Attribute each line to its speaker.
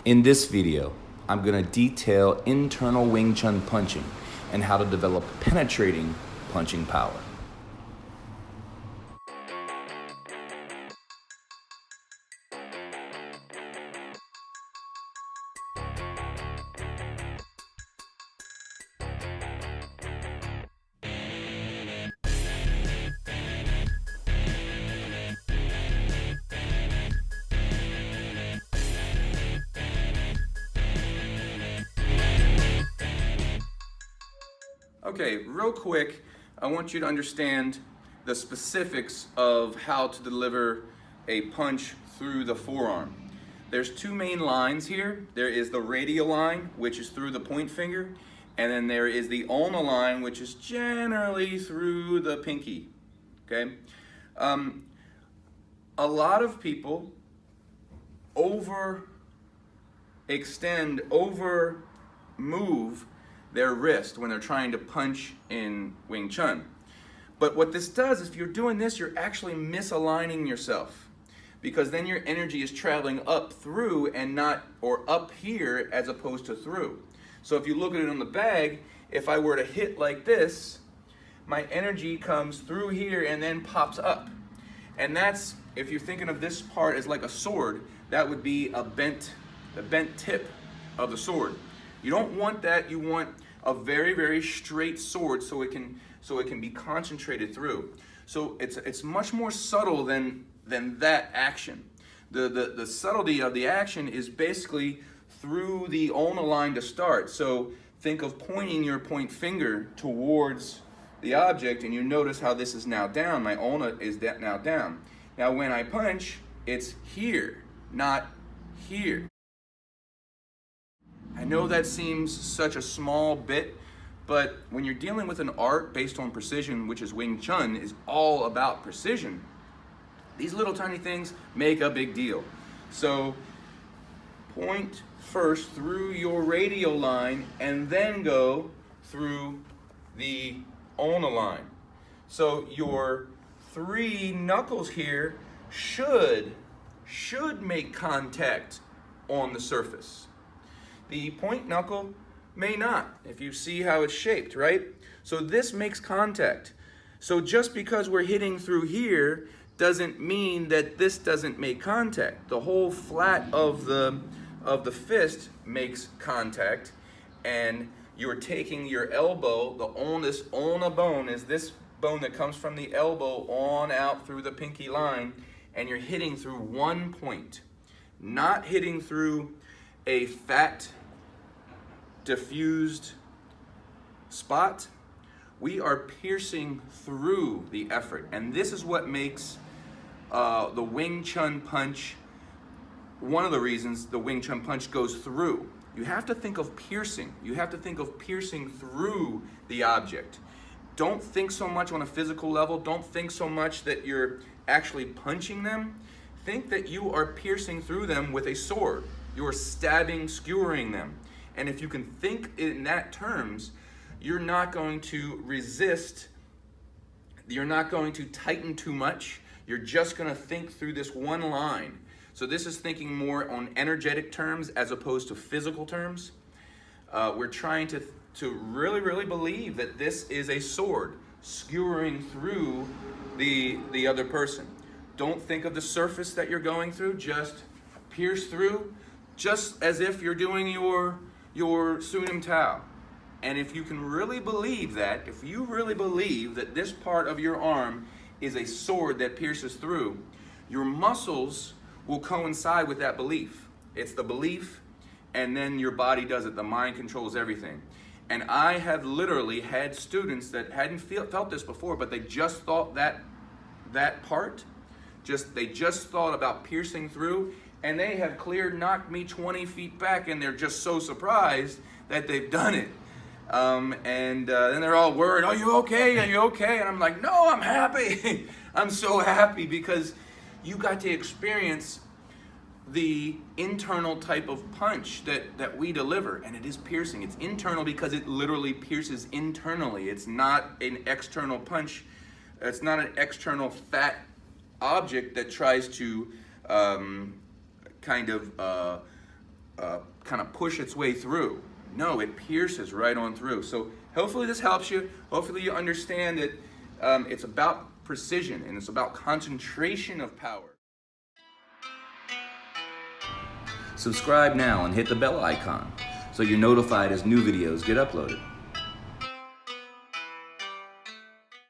Speaker 1: In this video, I'm going to detail internal Wing Chun punching and how to develop penetrating punching power. Okay, real quick, I want you to understand the specifics of how to deliver a punch through the forearm. There's two main lines here. There is the radial line, which is through the point finger, and then there is the ulnar line, which is generally through the pinky, okay? A lot of people move their wrist when they're trying to punch in Wing Chun. But what this does is, if you're doing this, you're actually misaligning yourself, because then your energy is traveling up through and not, or up here as opposed to through. So if you look at it on the bag, if I were to hit like this, my energy comes through here and then pops up. And that's, if you're thinking of this part as like a sword, that would be the bent tip of the sword. You don't want that. You want a very, very straight sword so it can be concentrated through. So it's much more subtle than that action. The subtlety of the action is basically through the ulnar line to start. So think of pointing your point finger towards the object, and you notice how this is now down. My ulna is now down. Now when I punch, it's here, not here. I know that seems such a small bit, but when you're dealing with an art based on precision, which is Wing Chun, is all about precision, these little tiny things make a big deal. So point first through your radial line and then go through the ulnar line. So your three knuckles here should make contact on the surface. The point knuckle may not, if you see how it's shaped, right? So this makes contact. So just because we're hitting through here doesn't mean that this doesn't make contact. The whole flat of the fist makes contact, and you're taking your elbow, this ulna bone is this bone that comes from the elbow on out through the pinky line, and you're hitting through one point, not hitting through a fat, diffused spot. We are piercing through the effort, and this is what makes the Wing Chun punch, one of the reasons the Wing Chun punch goes through. You have to think of piercing. You have to think of piercing through the object. Don't think so much on a physical level. Don't think so much that you're actually punching them. Think that you are piercing through them with a sword. You are stabbing, skewering them. And if you can think in that terms, you're not going to resist, you're not going to tighten too much, you're just going to think through this one line. So this is thinking more on energetic terms as opposed to physical terms. We're trying to really, really believe that this is a sword skewering through the other person. Don't think of the surface that you're going through, just pierce through, just as if you're doing your Sunim Tao. And if you can really believe that, if you really believe that this part of your arm is a sword that pierces through, your muscles will coincide with that belief. It's the belief, and then your body does it. The mind controls everything. And I have literally had students that hadn't felt this before, but they just thought that part, they just thought about piercing through, and they have knocked me 20 feet back, and they're just so surprised that they've done it. Then they're all worried, are you okay? Are you okay? And I'm like, no, I'm happy. I'm so happy because you got to experience the internal type of punch that we deliver, and it is piercing. It's internal because it literally pierces internally. It's not an external punch. It's not an external fat object that tries to kind of push its way through. No, it pierces right on through. So hopefully this helps you. Hopefully you understand that it's about precision and it's about concentration of power. Subscribe now and hit the bell icon so you're notified as new videos get uploaded.